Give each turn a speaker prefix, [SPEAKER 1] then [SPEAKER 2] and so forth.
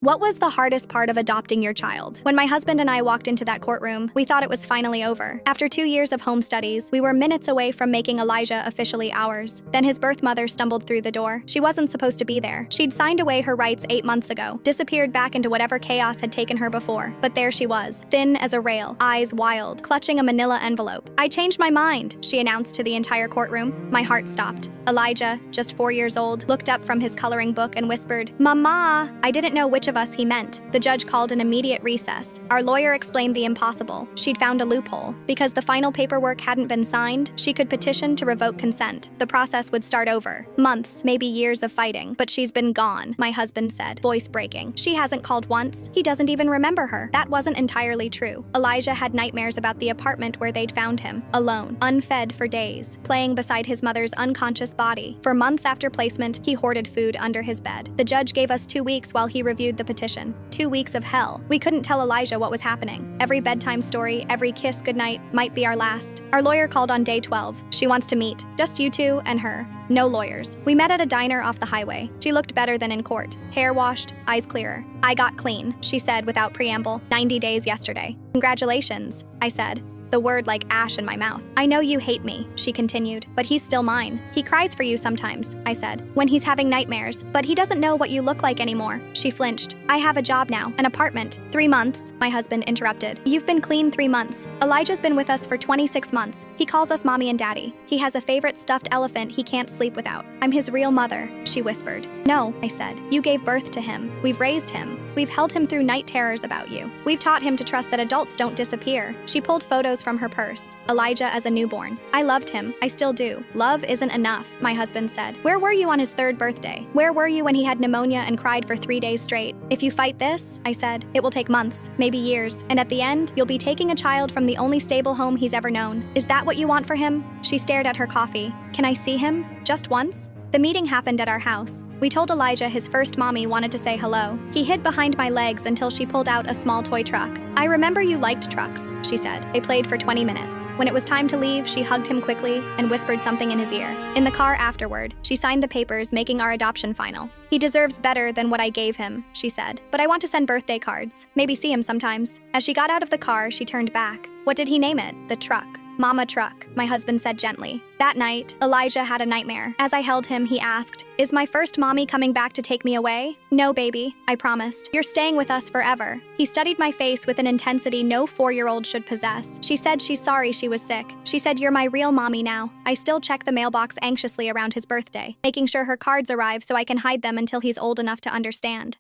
[SPEAKER 1] What was the hardest part of adopting your child? When my husband and I walked into that courtroom, we thought it was finally over. After 2 years of home studies, we were minutes away from making Elijah officially ours. Then his birth mother stumbled through the door. She wasn't supposed to be there. She'd signed away her rights 8 months ago, disappeared back into whatever chaos had taken her before. But there she was, thin as a rail, eyes wild, clutching a manila envelope. "I changed my mind," she announced to the entire courtroom. My heart stopped. Elijah, just 4 years old, looked up from his coloring book and whispered, "Mama!" I didn't know which of us he meant. The judge called an immediate recess. Our lawyer explained the impossible. She'd found a loophole. Because the final paperwork hadn't been signed, she could petition to revoke consent. The process would start over. Months, maybe years of fighting. But she's been gone, my husband said, voice breaking. She hasn't called once. He doesn't even remember her. That wasn't entirely true. Elijah had nightmares about the apartment where they'd found him, alone, unfed for days, playing beside his mother's unconscious body. For months after placement, he hoarded food under his bed. The judge gave us 2 weeks while he reviewed the petition. 2 weeks of hell. We couldn't tell Elijah what was happening. Every bedtime story, every kiss goodnight might be our last. Our lawyer called on day 12. She wants to meet. Just you two and her. No lawyers. We met at a diner off the highway. She looked better than in court. Hair washed, eyes clearer. "I got clean," she said without preamble. 90 days yesterday. "Congratulations," I said, the word like ash in my mouth. "I know you hate me," she continued, "but he's still mine. He cries for you sometimes," I said, "when he's having nightmares, but he doesn't know what you look like anymore." She flinched. "I have a job now, an apartment." 3 months, my husband interrupted. "You've been clean 3 months. Elijah's been with us for 26 months. He calls us mommy and daddy. He has a favorite stuffed elephant he can't sleep without. I'm his real mother," she whispered. "No," I said. "You gave birth to him. We've raised him. We've held him through night terrors about you. We've taught him to trust that adults don't disappear." She pulled photos from her purse. Elijah as a newborn. "I loved him. I still do. Love isn't enough," my husband said. "Where were you on his 3rd birthday? Where were you when he had pneumonia and cried for 3 days straight? If you fight this," I said, "it will take months, maybe years, and at the end, you'll be taking a child from the only stable home he's ever known. Is that what you want for him?" She stared at her coffee. "Can I see him? Just once?" The meeting happened at our house. We told Elijah his first mommy wanted to say hello. He hid behind my legs until she pulled out a small toy truck. "I remember you liked trucks," she said. They played for 20 minutes. When it was time to leave, she hugged him quickly and whispered something in his ear. In the car afterward, she signed the papers, making our adoption final. "He deserves better than what I gave him," she said. "But I want to send birthday cards. Maybe see him sometimes." As she got out of the car, she turned back. "What did he name it?" "The Truck." "Mama Truck," my husband said gently. That night, Elijah had a nightmare. As I held him, he asked, "Is my first mommy coming back to take me away?" "No, baby," I promised. "You're staying with us forever." He studied my face with an intensity no 4-year-old should possess. She said she's sorry she was sick. She said, "You're my real mommy now." I still check the mailbox anxiously around his birthday, making sure her cards arrive so I can hide them until he's old enough to understand.